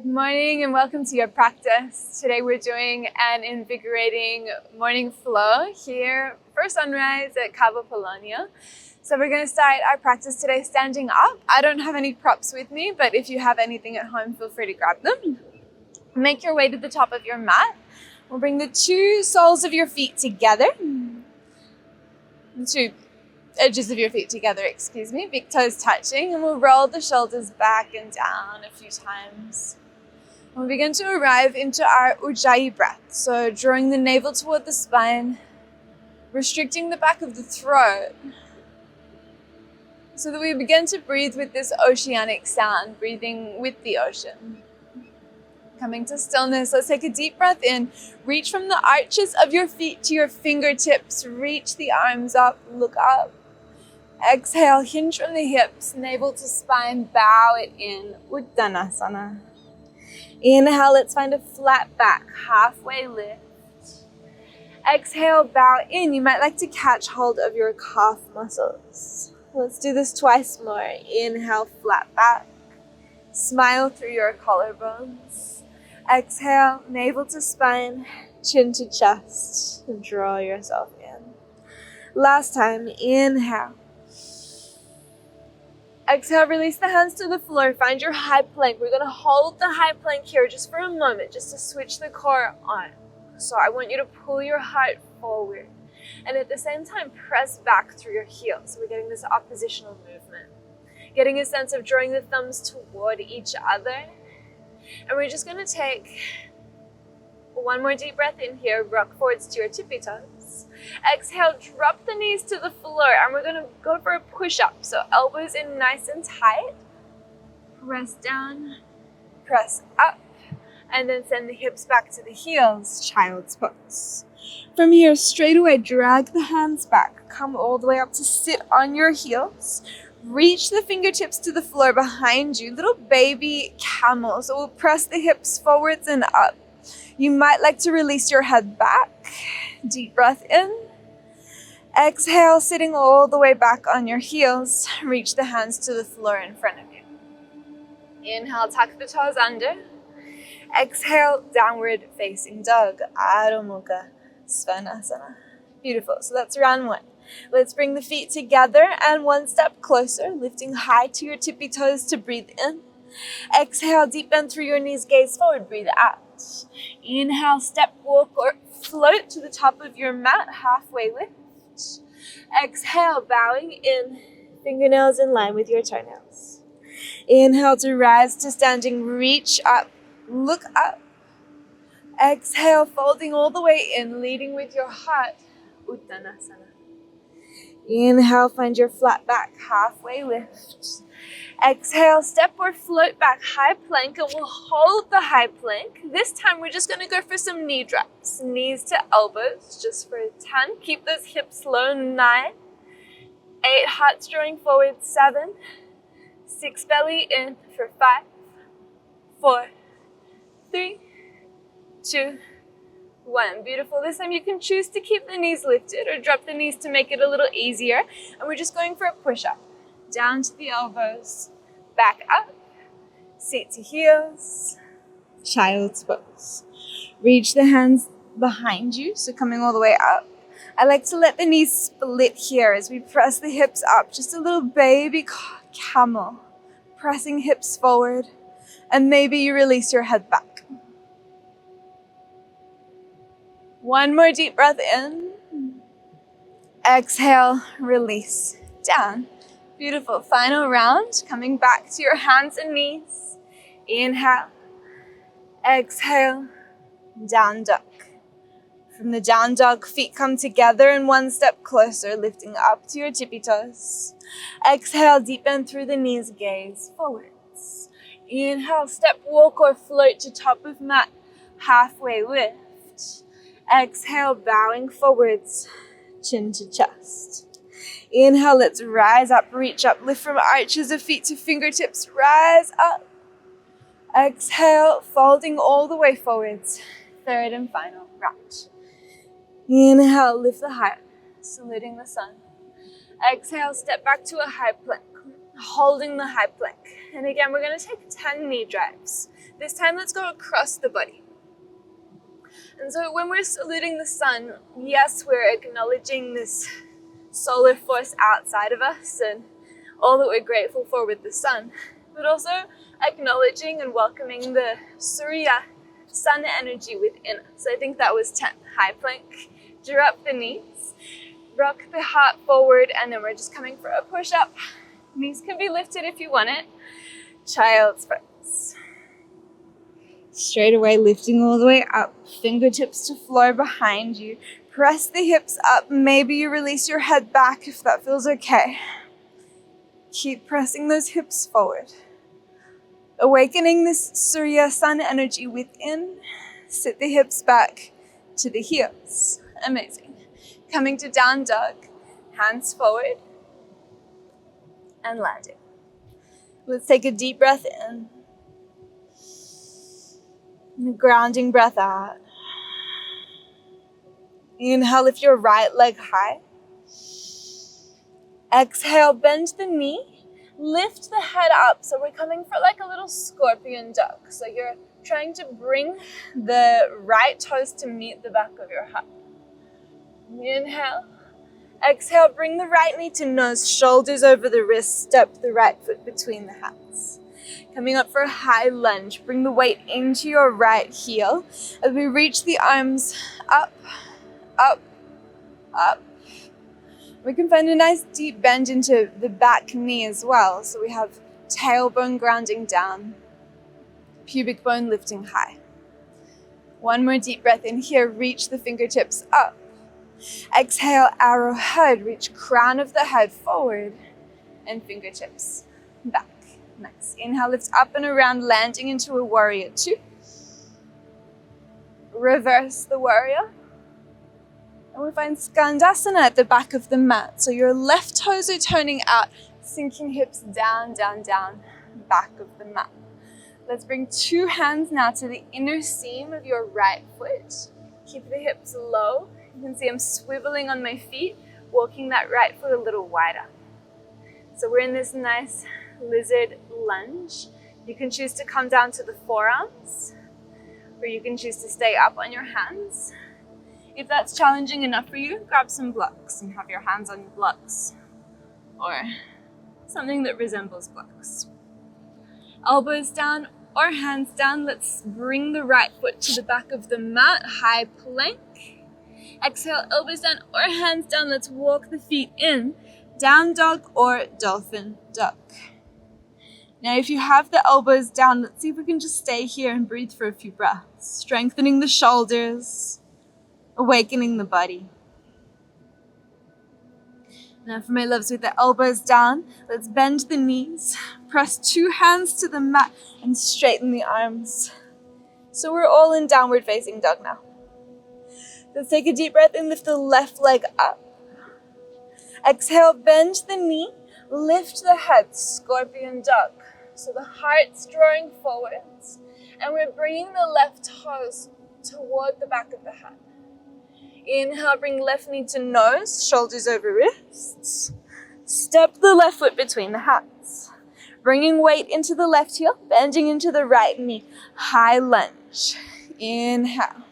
Good morning and welcome to your practice. Today we're doing an invigorating morning flow here for sunrise at Cabo, Polonio. So we're going to start our practice today standing up. I don't have any props with me, but if you have anything at home, feel free to grab them. Make your way to the top of your mat. We'll bring the two soles of your feet together. The two edges of your feet together, big toes touching, and we'll roll the shoulders back and down a few times. We'll begin to arrive into our Ujjayi breath. So drawing the navel toward the spine, restricting the back of the throat, so that we begin to breathe with this oceanic sound, breathing with the ocean. Coming to stillness, let's take a deep breath in. Reach from the arches of your feet to your fingertips. Reach the arms up, look up. Exhale, hinge from the hips, navel to spine, bow it in, Uttanasana. Inhale, let's find a flat back, halfway lift. Exhale, bow in. You might like to catch hold of your calf muscles. Let's do this twice more. Inhale, flat back. Smile through your collarbones. Exhale, navel to spine, chin to chest, and draw yourself in. Last time, inhale. Exhale, release the hands to the floor. Find your high plank. We're going to hold the high plank here just for a moment, just to switch the core on. So I want you to pull your heart forward. And at the same time, press back through your heels. So we're getting this oppositional movement. Getting a sense of drawing the thumbs toward each other. And we're just going to take one more deep breath in here. Rock forwards to your tippy toes. Exhale, drop the knees to the floor, and we're going to go for a push-up. So elbows in nice and tight. Press down, press up, and then send the hips back to the heels, child's pose. From here, straight away, drag the hands back. Come all the way up to sit on your heels. Reach the fingertips to the floor behind you, little baby camel. So we'll press the hips forwards and up. You might like to release your head back. Deep breath in. Exhale, sitting all the way back on your heels. Reach the hands to the floor in front of you. Inhale, tuck the toes under. Exhale, downward facing dog. Adho Mukha Svanasana. Beautiful. So that's round one. Let's bring the feet together and one step closer, lifting high to your tippy toes to breathe in. Exhale, deep bend through your knees, gaze forward, breathe out. Inhale, step, walk, or float to the top of your mat, halfway lift. Exhale, bowing in, fingernails in line with your toenails. Inhale to rise to standing, reach up, look up. Exhale, folding all the way in, leading with your heart, Uttanasana. Inhale, find your flat back, halfway lift. Exhale, step or float back, high plank, and we'll hold the high plank. This time we're just going to go for some knee drops. Knees to elbows, just for 10. Keep those hips low, 9. 8, hearts drawing forward, 7. 6, belly in for 5. 4, 3, 2, 1. Beautiful. This time you can choose to keep the knees lifted or drop the knees to make it a little easier. And we're just going for a push-up. Down to the elbows, back up, seat to heels, child's pose. Reach the hands behind you, so coming all the way up. I like to let the knees split here as we press the hips up, just a little baby camel, pressing hips forward, and maybe you release your head back. One more deep breath in. Exhale, release, down. Beautiful. Final round. Coming back to your hands and knees. Inhale. Exhale. Down dog. From the down dog, feet come together and one step closer, lifting up to your tippy toes. Exhale, deep bend through the knees, gaze forwards. Inhale, step, walk, or float to top of mat, halfway lift. Exhale, bowing forwards, chin to chest. Inhale, let's rise up, reach up, lift from arches of feet to fingertips, rise up. Exhale, folding all the way forwards. Third and final round. Inhale, lift the heart, saluting the sun. Exhale, step back to a high plank. holding the high plank. And again, we're going to take 10 knee drives. This time, let's go across the body. And so when we're saluting the sun, yes, we're acknowledging this solar force outside of us and all that we're grateful for with the sun, but also acknowledging and welcoming the Surya sun energy within us. So I think that was 10. High plank, drop the knees, rock the heart forward, and then we're just coming for a push-up. Knees can be lifted if you want it. Child's pose. Straight away, lifting all the way up, fingertips to floor behind you. Press the hips up. Maybe you release your head back if that feels okay. Keep pressing those hips forward. Awakening this Surya sun energy within. Sit the hips back to the heels. Amazing. Coming to down dog, hands forward, and landing. Let's take a deep breath in. And a grounding breath out. Inhale, lift your right leg high. Exhale, bend the knee. Lift the head up. So we're coming for like a little scorpion duck. So you're trying to bring the right toes to meet the back of your heart. Inhale. Exhale, bring the right knee to nose, shoulders over the wrist, step the right foot between the hands. Coming up for a high lunge, bring the weight into your right heel as we reach the arms up, up, up. We can find a nice deep bend into the back knee as well. So we have tailbone grounding down, pubic bone lifting high. One more deep breath in here, reach the fingertips up. Exhale, arrowhead, reach crown of the head forward and fingertips back. Nice. Inhale, lift up and around, landing into a warrior two. Reverse the warrior. And we find Skandasana at the back of the mat. So your left toes are turning out, sinking hips down, down, down, back of the mat. Let's bring two hands now to the inner seam of your right foot. Keep the hips low. You can see I'm swiveling on my feet, walking that right foot a little wider. So we're in this nice lizard lunge. You can choose to come down to the forearms, or you can choose to stay up on your hands. If that's challenging enough for you, grab some blocks and have your hands on your blocks, or something that resembles blocks. Elbows down or hands down. Let's bring the right foot to the back of the mat, high plank. Exhale, elbows down or hands down. Let's walk the feet in, down dog or dolphin duck. Now, if you have the elbows down, let's see if we can just stay here and breathe for a few breaths. Strengthening the shoulders, awakening the body. Now, for my loves, with the elbows down, let's bend the knees, press two hands to the mat, and straighten the arms. So we're all in downward facing dog now. Let's take a deep breath and lift the left leg up. Exhale, bend the knee, lift the head, scorpion duck. So the heart's drawing forwards, and we're bringing the left toes toward the back of the head. Inhale, bring left knee to nose, shoulders over wrists. Step the left foot between the hands. Bringing weight into the left heel, bending into the right knee. High lunge. Inhale.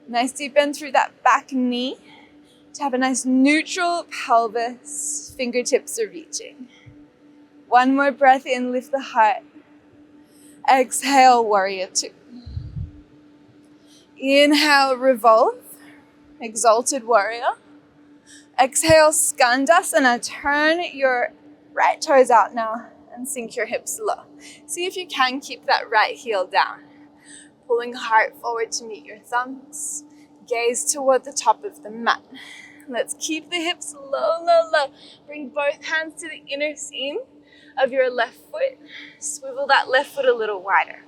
Nice deep bend through that back knee to have a nice neutral pelvis. Fingertips are reaching. One more breath in, lift the heart. Exhale, warrior two. Inhale, revolve. Exalted warrior. Exhale, Skandasana. Turn your right toes out now and sink your hips low. See if you can keep that right heel down. Pulling heart forward to meet your thumbs. Gaze toward the top of the mat. Let's keep the hips low, low, low. Bring both hands to the inner seam of your left foot. Swivel that left foot a little wider.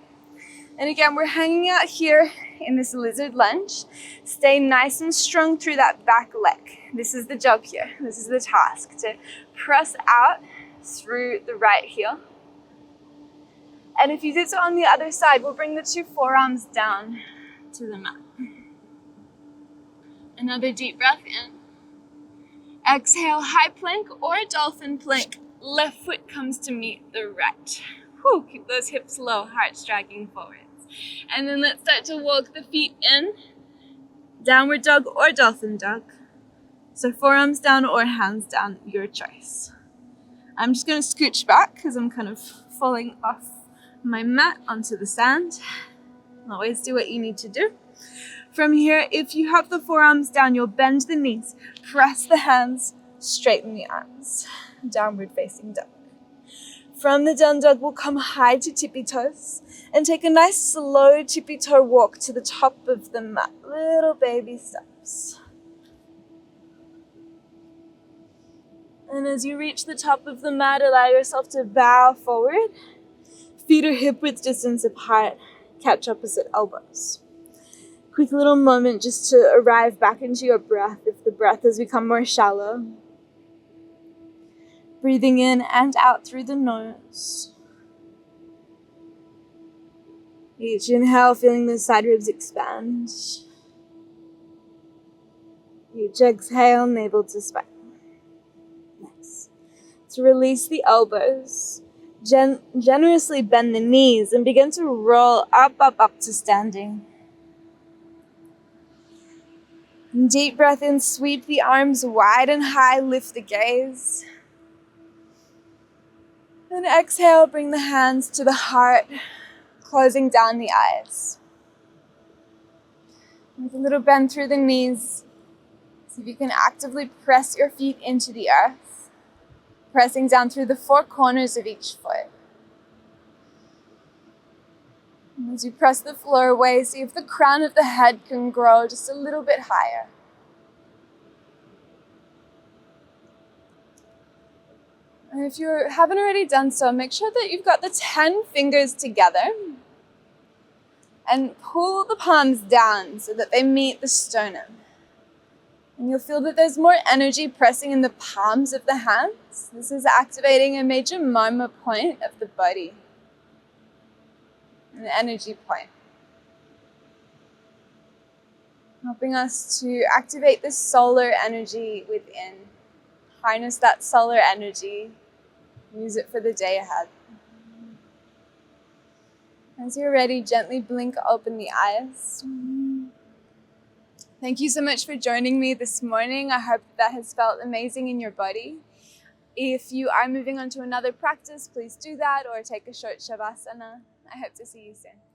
And again, we're hanging out here in this lizard lunge. Stay nice and strong through that back leg. This is the job here. This is the task, to press out through the right heel. And if you did so on the other side, we'll bring the two forearms down to the mat. Another deep breath in. Exhale, high plank or dolphin plank. left foot comes to meet the right. Whew, keep those hips low, heart striking forwards. And then let's start to walk the feet in. Downward dog or dolphin dog. So forearms down or hands down, your choice. I'm just going to scooch back because I'm kind of falling off my mat onto the sand. Always do what you need to do. From here, if you have the forearms down, you'll bend the knees, press the hands, straighten the arms. Downward facing dog. From the down dog, we'll come high to tippy toes and take a nice slow tippy toe walk to the top of the mat. Little baby steps. And as you reach the top of the mat, allow yourself to bow forward. Feet are hip width distance apart. Catch opposite elbows. Quick little moment just to arrive back into your breath if the breath has become more shallow. Breathing in and out through the nose. Each inhale, feeling the side ribs expand. Each exhale, navel to spine. Nice. To release the elbows, generously bend the knees and begin to roll up to standing. Deep breath in, sweep the arms wide and high, lift the gaze. And exhale, bring the hands to the heart, closing down the eyes. With a little bend through the knees, see if you can actively press your feet into the earth, pressing down through the four corners of each foot. And as you press the floor away, see if the crown of the head can grow just a little bit higher. And if you haven't already done so, make sure that you've got the 10 fingers together and pull the palms down so that they meet the sternum. And you'll feel that there's more energy pressing in the palms of the hands. This is activating a major marma point of the body, an energy point, helping us to activate the solar energy within. Harness that solar energy, use it for the day ahead. As you're ready, gently blink open the eyes. Thank you so much for joining me this morning. I hope that has felt amazing in your body. If you are moving on to another practice, please do that or take a short shavasana. I hope to see you soon.